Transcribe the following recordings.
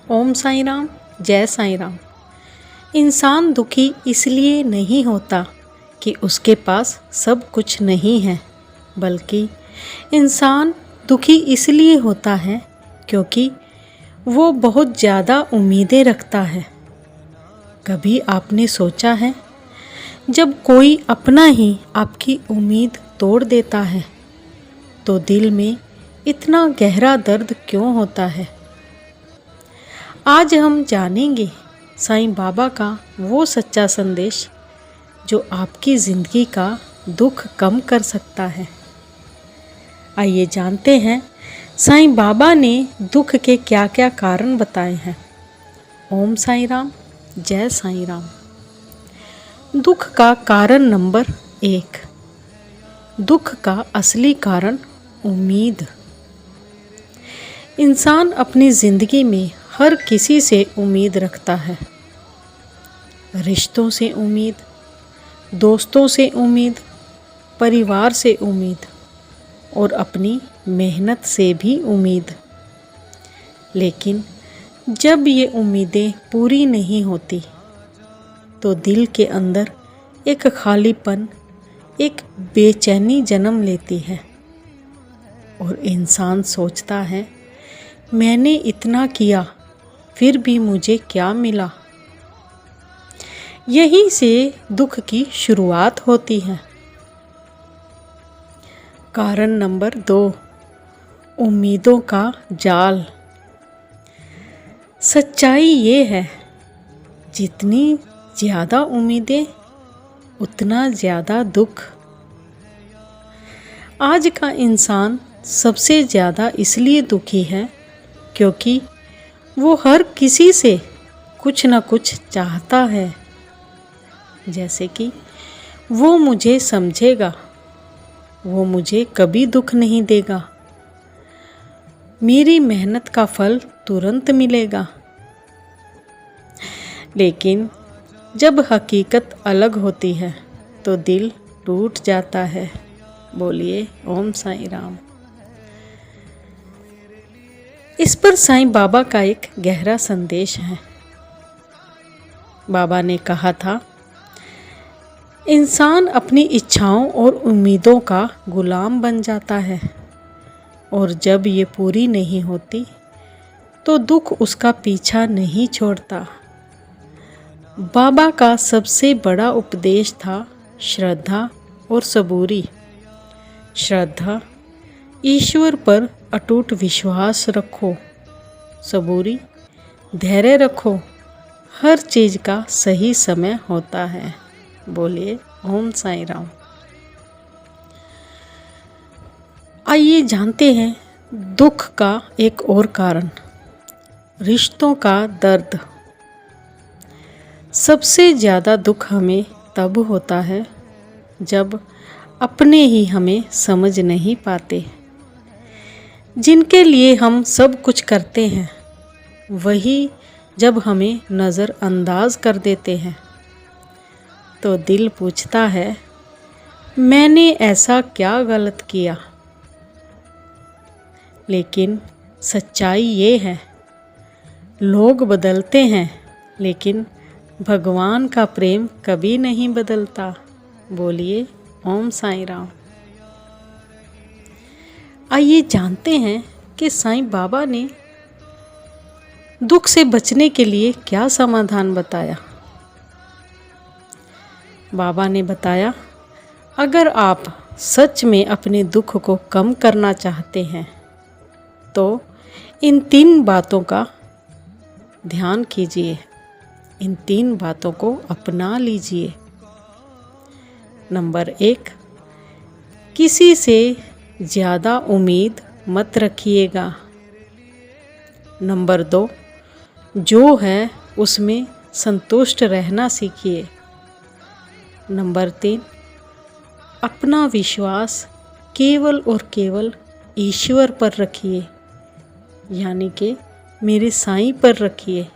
ओम साईं राम, जय साईं राम। इंसान दुखी इसलिए नहीं होता कि उसके पास सब कुछ नहीं है, बल्कि इंसान दुखी इसलिए होता है क्योंकि वो बहुत ज़्यादा उम्मीदें रखता है। कभी आपने सोचा है, जब कोई अपना ही आपकी उम्मीद तोड़ देता है तो दिल में इतना गहरा दर्द क्यों होता है? आज हम जानेंगे साईं बाबा का वो सच्चा संदेश जो आपकी ज़िंदगी का दुख कम कर सकता है। आइए जानते हैं साईं बाबा ने दुख के क्या क्या कारण बताए हैं। ओम साईं राम, जय साईं राम। दुख का कारण नंबर 1। दुख का असली कारण उम्मीद। इंसान अपनी ज़िंदगी में हर किसी से उम्मीद रखता है। रिश्तों से उम्मीद, दोस्तों से उम्मीद, परिवार से उम्मीद और अपनी मेहनत से भी उम्मीद। लेकिन जब ये उम्मीदें पूरी नहीं होती तो दिल के अंदर एक खालीपन, एक बेचैनी जन्म लेती है और इंसान सोचता है, मैंने इतना किया फिर भी मुझे क्या मिला। यहीं से दुख की शुरुआत होती है। कारण नंबर 2, उम्मीदों का जाल। सच्चाई ये है, जितनी ज़्यादा उम्मीदें उतना ज़्यादा दुख। आज का इंसान सबसे ज़्यादा इसलिए दुखी है क्योंकि वो हर किसी से कुछ न कुछ चाहता है। जैसे कि वो मुझे समझेगा, वो मुझे कभी दुख नहीं देगा, मेरी मेहनत का फल तुरंत मिलेगा। लेकिन जब हकीकत अलग होती है तो दिल टूट जाता है। बोलिए ओम साईं राम। इस पर साईं बाबा का एक गहरा संदेश है। बाबा ने कहा था, इंसान अपनी इच्छाओं और उम्मीदों का गुलाम बन जाता है और जब ये पूरी नहीं होती तो दुख उसका पीछा नहीं छोड़ता। बाबा का सबसे बड़ा उपदेश था श्रद्धा और सबूरी। श्रद्धा, ईश्वर पर अटूट विश्वास रखो। सबूरी, धैर्य रखो, हर चीज़ का सही समय होता है। बोलिए ओम साईं राम। आइए जानते हैं दुख का एक और कारण, रिश्तों का दर्द। सबसे ज़्यादा दुख हमें तब होता है जब अपने ही हमें समझ नहीं पाते। जिनके लिए हम सब कुछ करते हैं वही जब हमें नज़रअंदाज कर देते हैं तो दिल पूछता है, मैंने ऐसा क्या गलत किया। लेकिन सच्चाई ये है, लोग बदलते हैं लेकिन भगवान का प्रेम कभी नहीं बदलता। बोलिए ओम साईं राम। आइए जानते हैं कि साईं बाबा ने दुख से बचने के लिए क्या समाधान बताया। बाबा ने बताया, अगर आप सच में अपने दुख को कम करना चाहते हैं तो इन 3 बातों का ध्यान कीजिए, इन 3 बातों को अपना लीजिए। नंबर 1, किसी से ज़्यादा उम्मीद मत रखिएगा। नंबर 2, जो है उसमें संतुष्ट रहना सीखिए। नंबर 3, अपना विश्वास केवल और केवल ईश्वर पर रखिए, यानी कि मेरे साईं पर रखिए।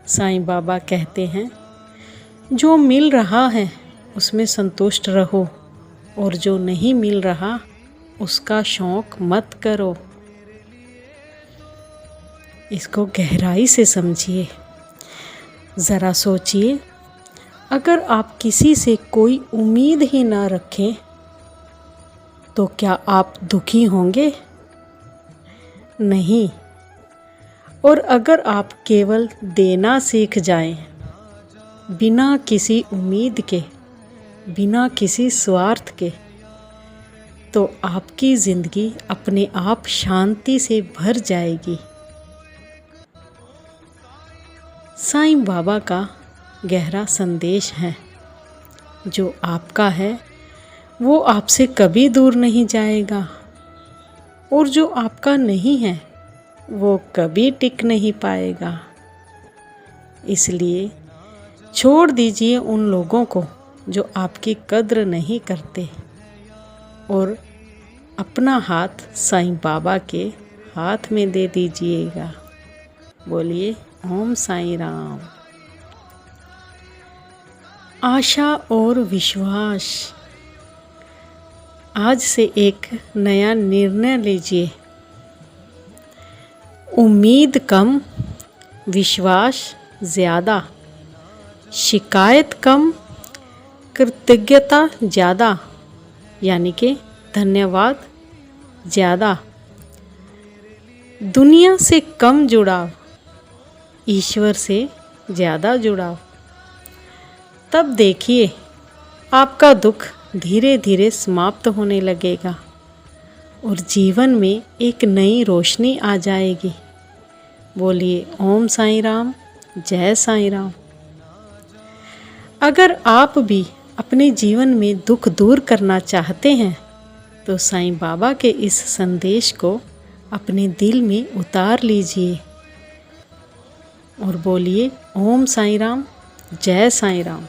साईं बाबा कहते हैं, जो मिल रहा है उसमें संतुष्ट रहो और जो नहीं मिल रहा उसका शौक मत करो। इसको गहराई से समझिए। ज़रा सोचिए, अगर आप किसी से कोई उम्मीद ही ना रखें तो क्या आप दुखी होंगे? नहीं। और अगर आप केवल देना सीख जाएं, बिना किसी उम्मीद के, बिना किसी स्वार्थ के, तो आपकी ज़िंदगी अपने आप शांति से भर जाएगी। साईं बाबा का गहरा संदेश है, जो आपका है वो आपसे कभी दूर नहीं जाएगा, और जो आपका नहीं है वो कभी टिक नहीं पाएगा। इसलिए छोड़ दीजिए उन लोगों को जो आपकी कद्र नहीं करते, और अपना हाथ साईं बाबा के हाथ में दे दीजिएगा। बोलिए ओम साईं राम। आशा और विश्वास। आज से एक नया निर्णय लीजिए। उम्मीद कम, विश्वास ज़्यादा। शिकायत कम, कृतज्ञता ज़्यादा, यानी कि धन्यवाद ज़्यादा। दुनिया से कम जुड़ाव, ईश्वर से ज़्यादा जुड़ाव। तब देखिए आपका दुख धीरे धीरे समाप्त होने लगेगा और जीवन में एक नई रोशनी आ जाएगी। बोलिए ओम साईं राम, जय साईं राम। अगर आप भी अपने जीवन में दुख दूर करना चाहते हैं तो साईं बाबा के इस संदेश को अपने दिल में उतार लीजिए और बोलिए ओम साईं राम, जय साईं राम।